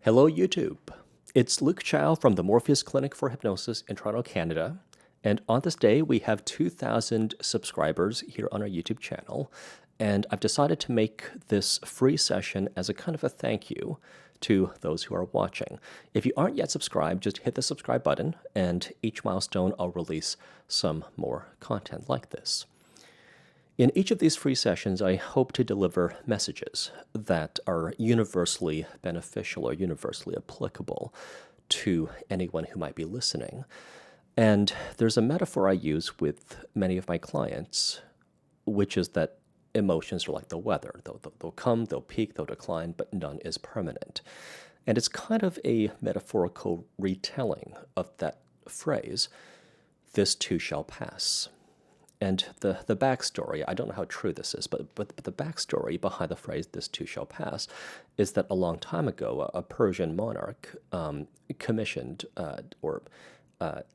Hello, YouTube. It's Luke Chow from the Morpheus Clinic for Hypnosis in Toronto, Canada. And on this day, we have 2,000 subscribers here on our YouTube channel. And I've decided to make this free session as a kind of a thank you to those who are watching. If you aren't yet subscribed, just hit the subscribe button, and each milestone I'll release some more content like this. In each of these free sessions, I hope to deliver messages that are universally beneficial or universally applicable to anyone who might be listening. And there's a metaphor I use with many of my clients, which is that emotions are like the weather. They'll come, they'll peak, they'll decline, but none is permanent. And it's kind of a metaphorical retelling of that phrase, "This too shall pass." And the backstory, I don't know how true this is, but the backstory behind the phrase, "this too shall pass," is that a long time ago, a Persian monarch commissioned or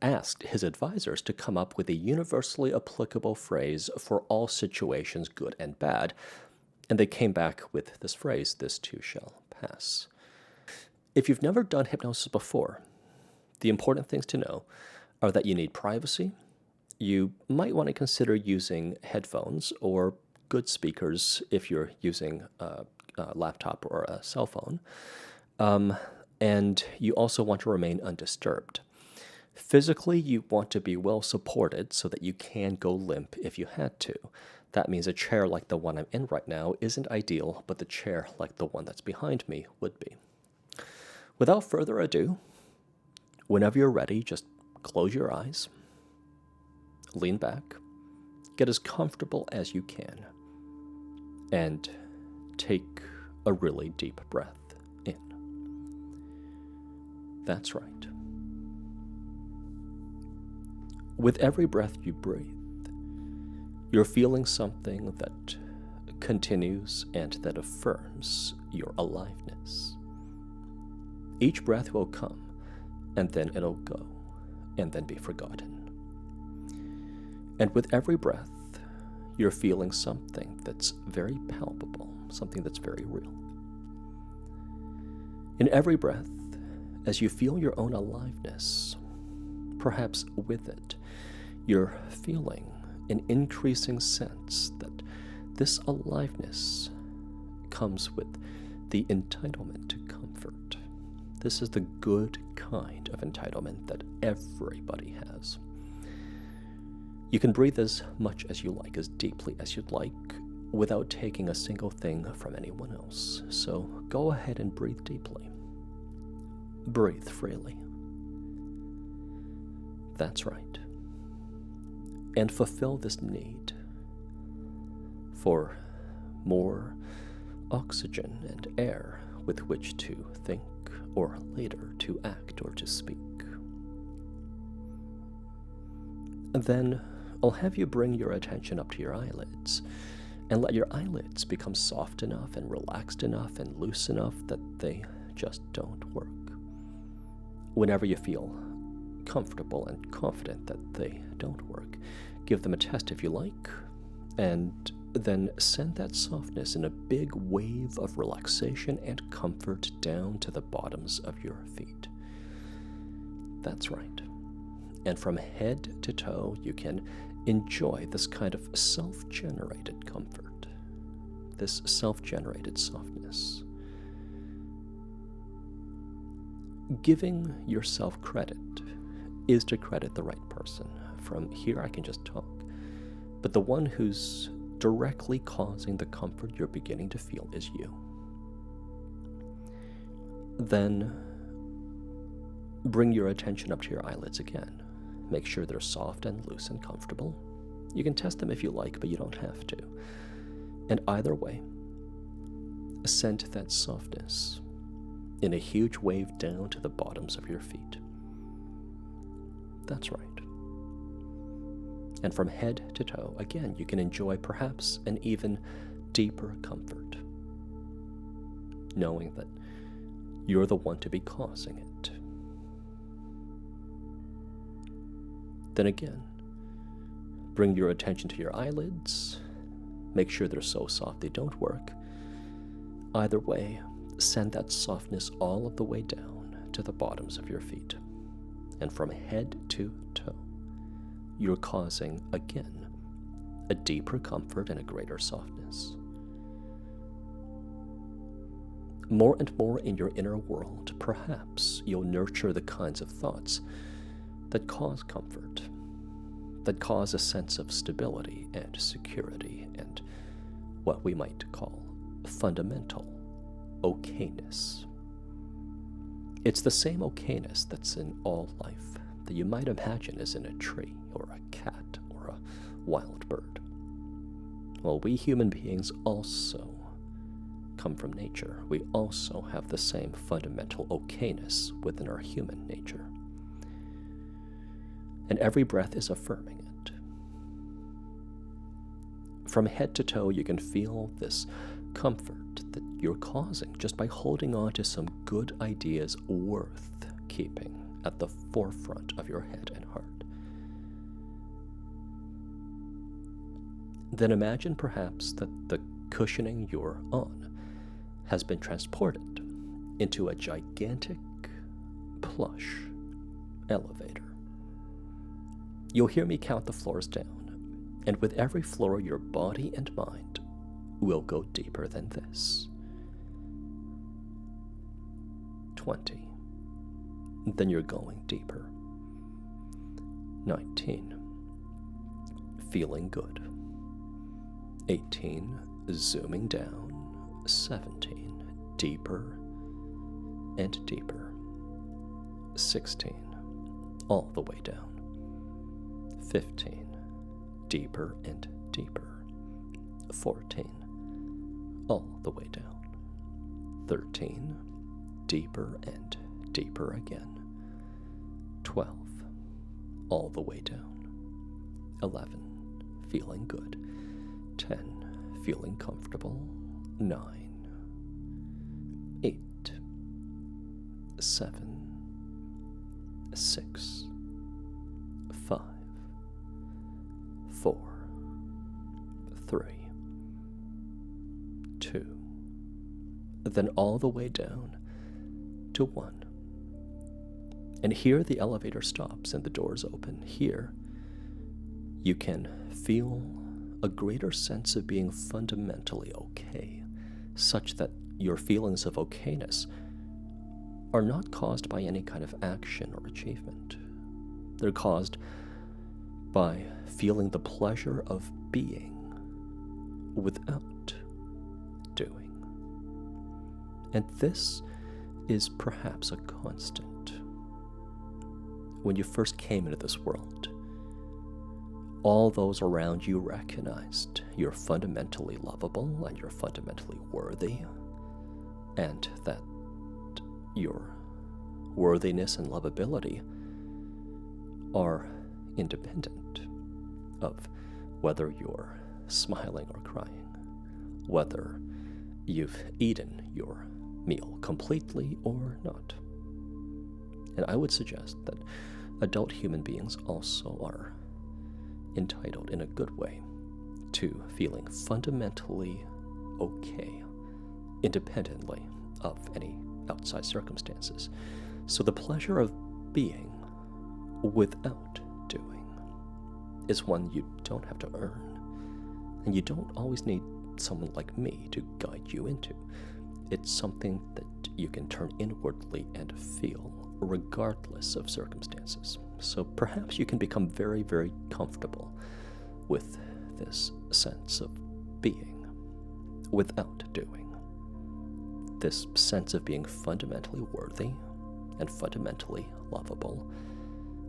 asked his advisors to come up with a universally applicable phrase for all situations, good and bad. And they came back with this phrase, "this too shall pass." If you've never done hypnosis before, the important things to know are that you need privacy. You might want to consider using headphones or good speakers if you're using a laptop or a cell phone. And you also want to remain undisturbed. Physically, you want to be well supported so that you can go limp if you had to. That means a chair like the one I'm in right now isn't ideal, but the chair like the one that's behind me would be. Without further ado, whenever you're ready, just close your eyes. Lean back, get as comfortable as you can, and take a really deep breath in. That's right. With every breath you breathe, you're feeling something that continues and that affirms your aliveness. Each breath will come, and then it'll go, and then be forgotten. And with every breath, you're feeling something that's very palpable, something that's very real. In every breath, as you feel your own aliveness, perhaps with it, you're feeling an increasing sense that this aliveness comes with the entitlement to comfort. This is the good kind of entitlement that everybody has. You can breathe as much as you like, as deeply as you'd like, without taking a single thing from anyone else. So go ahead and breathe deeply. Breathe freely. That's right. And fulfill this need for more oxygen and air with which to think, or later to act or to speak. And then I'll have you bring your attention up to your eyelids and let your eyelids become soft enough and relaxed enough and loose enough that they just don't work. Whenever you feel comfortable and confident that they don't work, give them a test if you like, and then send that softness in a big wave of relaxation and comfort down to the bottoms of your feet. That's right. And from head to toe, you can enjoy this kind of self-generated comfort, this self-generated softness. Giving yourself credit is to credit the right person. From here, I can just talk. But the one who's directly causing the comfort you're beginning to feel is you. Then bring your attention up to your eyelids again. Make sure they're soft and loose and comfortable. You can test them if you like, but you don't have to. And either way, send that softness in a huge wave down to the bottoms of your feet. That's right. And from head to toe, again, you can enjoy perhaps an even deeper comfort, knowing that you're the one to be causing it. Then again, bring your attention to your eyelids. Make sure they're so soft they don't work. Either way, Send that softness all of the way down to the bottoms of your feet. And from head to toe, you're causing, again, a deeper comfort and a greater softness. More and more in your inner world, perhaps you'll nurture the kinds of thoughts that cause comfort, that cause a sense of stability and security and what we might call fundamental okayness. It's the same okayness that's in all life that you might imagine is in a tree or a cat or a wild bird. Well, we human beings also come from nature. We also have the same fundamental okayness within our human nature. And every breath is affirming it. From head to toe, you can feel this comfort that you're causing just by holding on to some good ideas worth keeping at the forefront of your head and heart. Then imagine perhaps that the cushioning you're on has been transported into a gigantic, plush elevator. You'll hear me count the floors down, and with every floor, your body and mind will go deeper than this. 20. Then you're going deeper. 19. Feeling good. 18. Zooming down. 17. Deeper and deeper. 16. All the way down. 15. Deeper and deeper. 14. All the way down. 13. Deeper and deeper again. 12. All the way down. 11. Feeling good. 10. Feeling comfortable. 9. 8. 7. 6. 5. 4. 3. 2. Then all the way down to 1. And here the elevator stops and the doors open. Here you can feel a greater sense of being fundamentally okay, such that your feelings of okayness are not caused by any kind of action or achievement. They're caused by feeling the pleasure of being without doing. And this is perhaps a constant. When you first came into this world, all those around you recognized you're fundamentally lovable and you're fundamentally worthy, and that your worthiness and lovability are independent of whether you're smiling or crying, whether you've eaten your meal completely or not. And I would suggest that adult human beings also are entitled in a good way to feeling fundamentally okay, independently of any outside circumstances. So the pleasure of being without doing is one you don't have to earn, and you don't always need someone like me to guide you into. It's something that you can turn inwardly and feel regardless of circumstances. So perhaps you can become very, very comfortable with this sense of being without doing. This sense of being fundamentally worthy and fundamentally lovable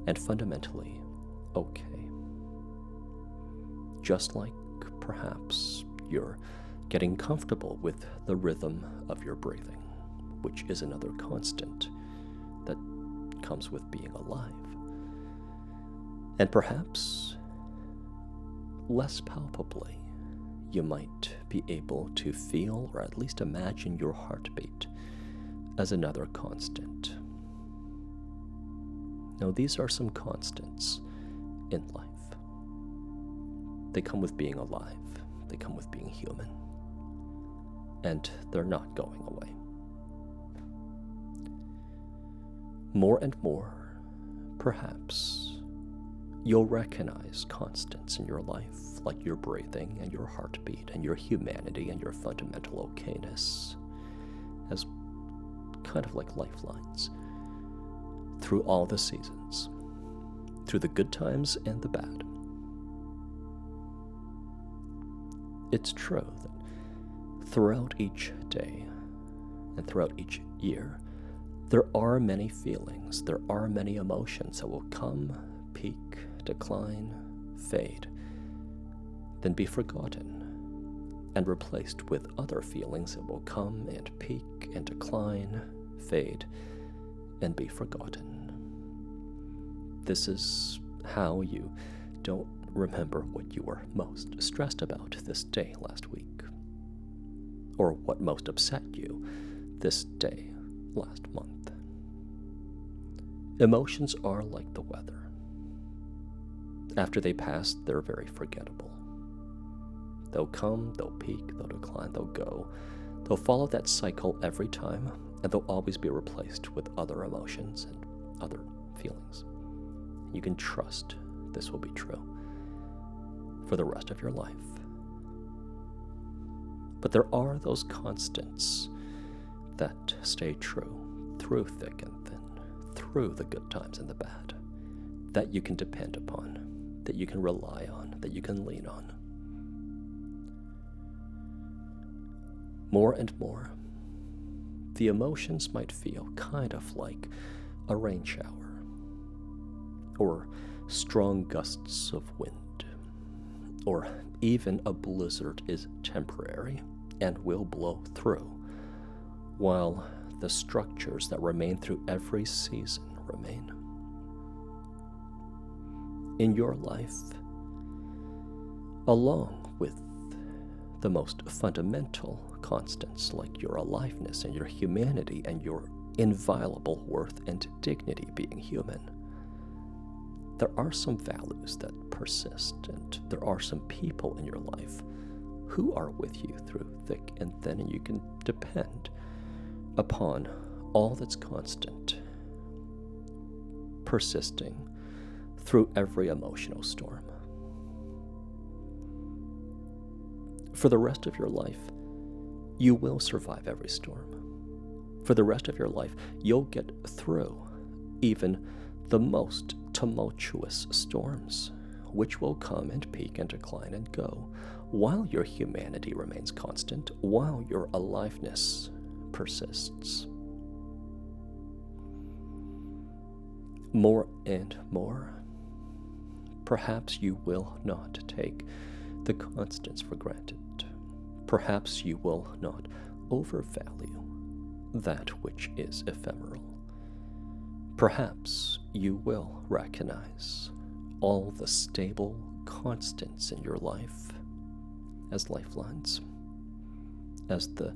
and fundamentally okay. Just like perhaps you're getting comfortable with the rhythm of your breathing, which is another constant that comes with being alive. And perhaps less palpably, you might be able to feel or at least imagine your heartbeat as another constant. Now, these are some constants in life. They come with being alive. They come with being human. And they're not going away. More and more, perhaps, you'll recognize constants in your life, like your breathing and your heartbeat and your humanity and your fundamental okayness, as kind of like lifelines through all the seasons, through the good times and the bad. It's true that throughout each day and throughout each year, there are many feelings, there are many emotions that will come, peak, decline, fade, then be forgotten and replaced with other feelings that will come and peak and decline, fade, and be forgotten. This is how you don't remember what you were most stressed about this day last week, or what most upset you this day last month. Emotions are like the weather. After they pass, they're very forgettable. They'll come, they'll peak, they'll decline, they'll go. They'll follow that cycle every time, and they'll always be replaced with other emotions and other feelings. You can trust this will be true for the rest of your life. But there are those constants that stay true through thick and thin, through the good times and the bad, that you can depend upon, that you can rely on, that you can lean on. More and more, the emotions might feel kind of like a rain shower, or strong gusts of wind, or even a blizzard is temporary and will blow through, while the structures that remain through every season remain. In your life, along with the most fundamental constants like your aliveness and your humanity and your inviolable worth and dignity being human, there are some values that persist, and there are some people in your life who are with you through thick and thin, and you can depend upon all that's constant, persisting through every emotional storm. For the rest of your life, you will survive every storm. For the rest of your life, you'll get through even the most tumultuous storms, which will come and peak and decline and go, while your humanity remains constant, while your aliveness persists. More and more, perhaps you will not take the constants for granted. Perhaps you will not overvalue that which is ephemeral. Perhaps you will recognize all the stable constants in your life as lifelines, as the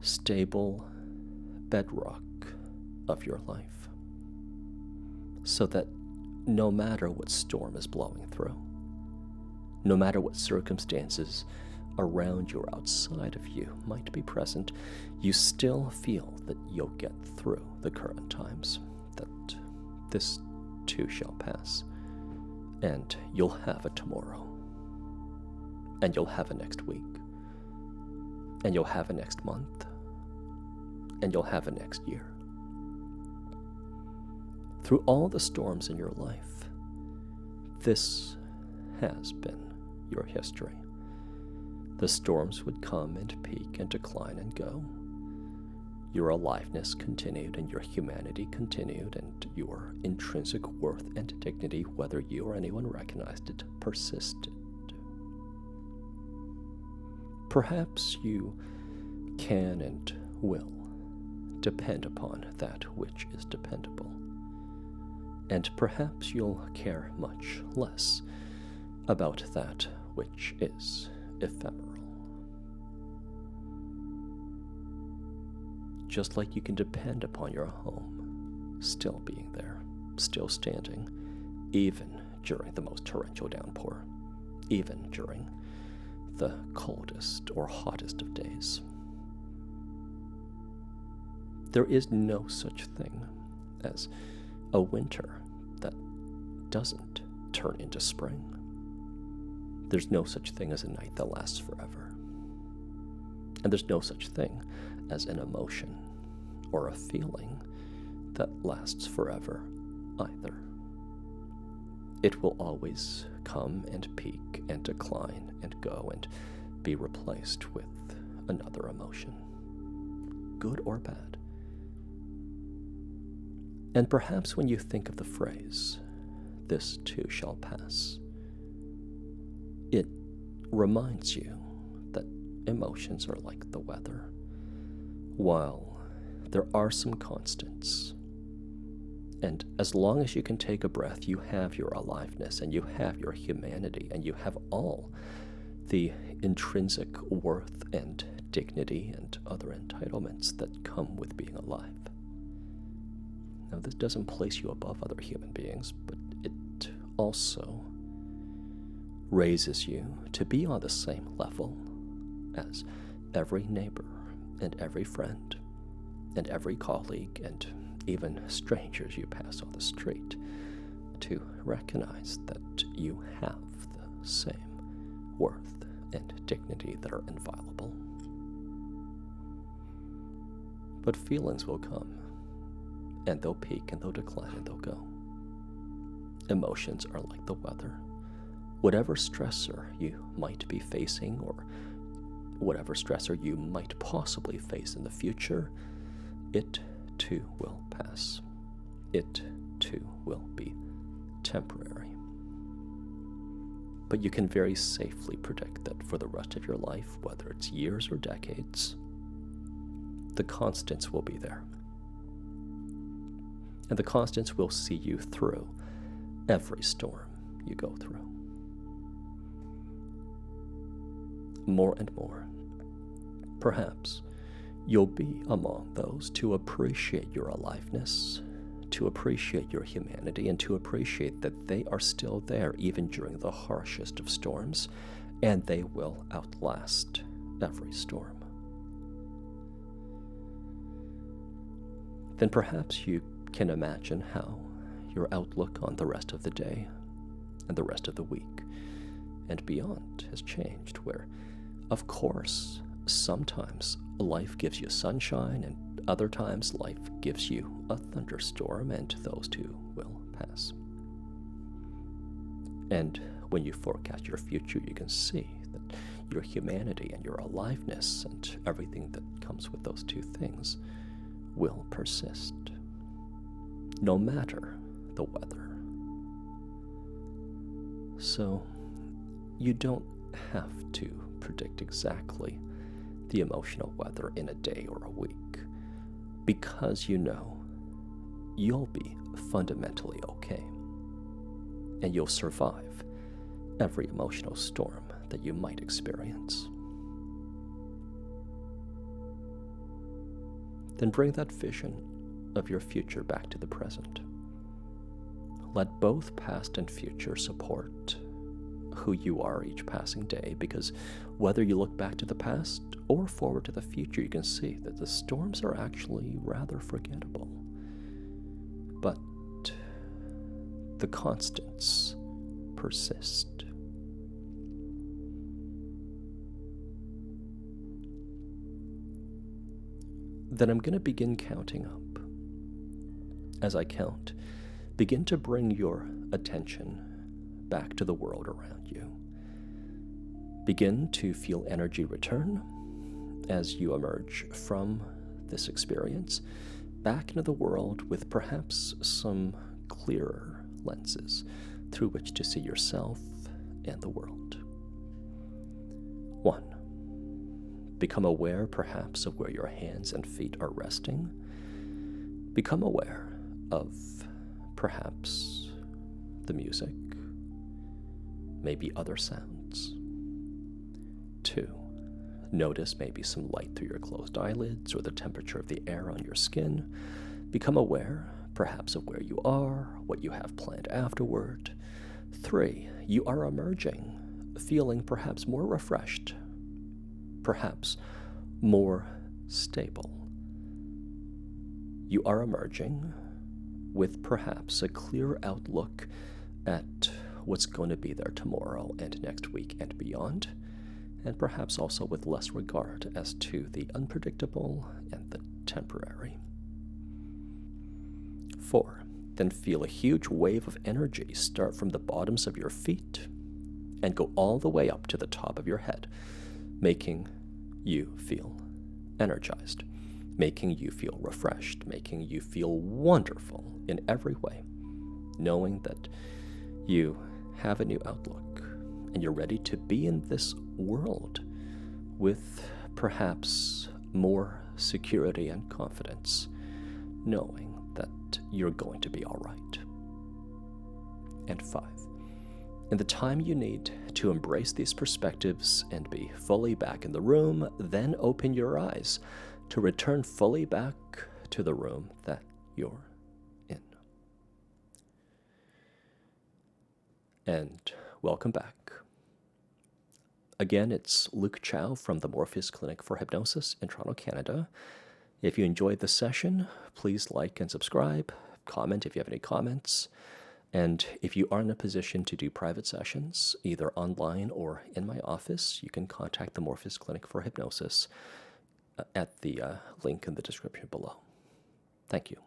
stable bedrock of your life, so that no matter what storm is blowing through, no matter what circumstances around you or outside of you might be present, you still feel that you'll get through the current times, that this too shall pass, and you'll have a tomorrow, and you'll have a next week, and you'll have a next month, and you'll have a next year. Through all the storms in your life, this has been your history. The storms would come and peak and decline and go. Your aliveness continued, and your humanity continued, and your intrinsic worth and dignity, whether you or anyone recognized it, persisted. Perhaps you can and will depend upon that which is dependable, and perhaps you'll care much less about that which is ephemeral. Just like you can depend upon your home still being there, still standing, even during the most torrential downpour, even during the coldest or hottest of days. There is no such thing as a winter that doesn't turn into spring. There's no such thing as a night that lasts forever. And there's no such thing as an emotion or a feeling that lasts forever either. It will always come and peak and decline and go and be replaced with another emotion, good or bad. And perhaps when you think of the phrase, "This too shall pass," it reminds you that emotions are like the weather. While there are some constants, and as long as you can take a breath, you have your aliveness and you have your humanity and you have all the intrinsic worth and dignity and other entitlements that come with being alive. Now, this doesn't place you above other human beings, but it also raises you to be on the same level as every neighbor and every friend and every colleague and even strangers you pass on the street, to recognize that you have the same worth and dignity that are inviolable. But feelings will come, and they'll peak and they'll decline and they'll go. Emotions are like the weather. Whatever stressor you might be facing, or whatever stressor you might possibly face in the future, it too will pass. It too will be temporary. But you can very safely predict that for the rest of your life, whether it's years or decades, the constants will be there. And the constants will see you through every storm you go through. More and more, perhaps, you'll be among those to appreciate your aliveness, to appreciate your humanity, and to appreciate that they are still there even during the harshest of storms, and they will outlast every storm. Then perhaps you can imagine how your outlook on the rest of the day and the rest of the week and beyond has changed, where, of course, sometimes life gives you sunshine, and other times life gives you a thunderstorm, and those two will pass. And when you forecast your future, you can see that your humanity and your aliveness and everything that comes with those two things will persist, no matter the weather. So you don't have to predict exactly the emotional weather in a day or a week, because you know you'll be fundamentally okay, and you'll survive every emotional storm that you might experience. Then bring that vision of your future back to the present. Let both past and future support who you are each passing day, because whether you look back to the past or forward to the future, you can see that the storms are actually rather forgettable. But the constants persist. Then I'm going to begin counting up. As I count, begin to bring your attention back to the world around you. Begin to feel energy return as you emerge from this experience back into the world with perhaps some clearer lenses through which to see yourself and the world. 1. Become aware perhaps of where your hands and feet are resting. Become aware of perhaps the music, maybe other sounds. 2. Notice maybe some light through your closed eyelids or the temperature of the air on your skin. Become aware perhaps of where you are, what you have planned afterward. 3. You are emerging, feeling perhaps more refreshed, perhaps more stable. You are emerging with perhaps a clear outlook at what's going to be there tomorrow and next week and beyond, and perhaps also with less regard as to the unpredictable and the temporary. 4. Then feel a huge wave of energy start from the bottoms of your feet and go all the way up to the top of your head, making you feel energized, making you feel refreshed, making you feel wonderful in every way, knowing that you have a new outlook and you're ready to be in this world with perhaps more security and confidence, knowing that you're going to be all right. And 5. In the time you need to embrace these perspectives and be fully back in the room, then open your eyes to return fully back to the room that you're in. And welcome back. Again, it's Luke Chow from the Morpheus Clinic for Hypnosis in Toronto, Canada. If you enjoyed the session, please like and subscribe, comment if you have any comments. And if you are in a position to do private sessions, either online or in my office, you can contact the Morpheus Clinic for Hypnosis at the link in the description below. Thank you.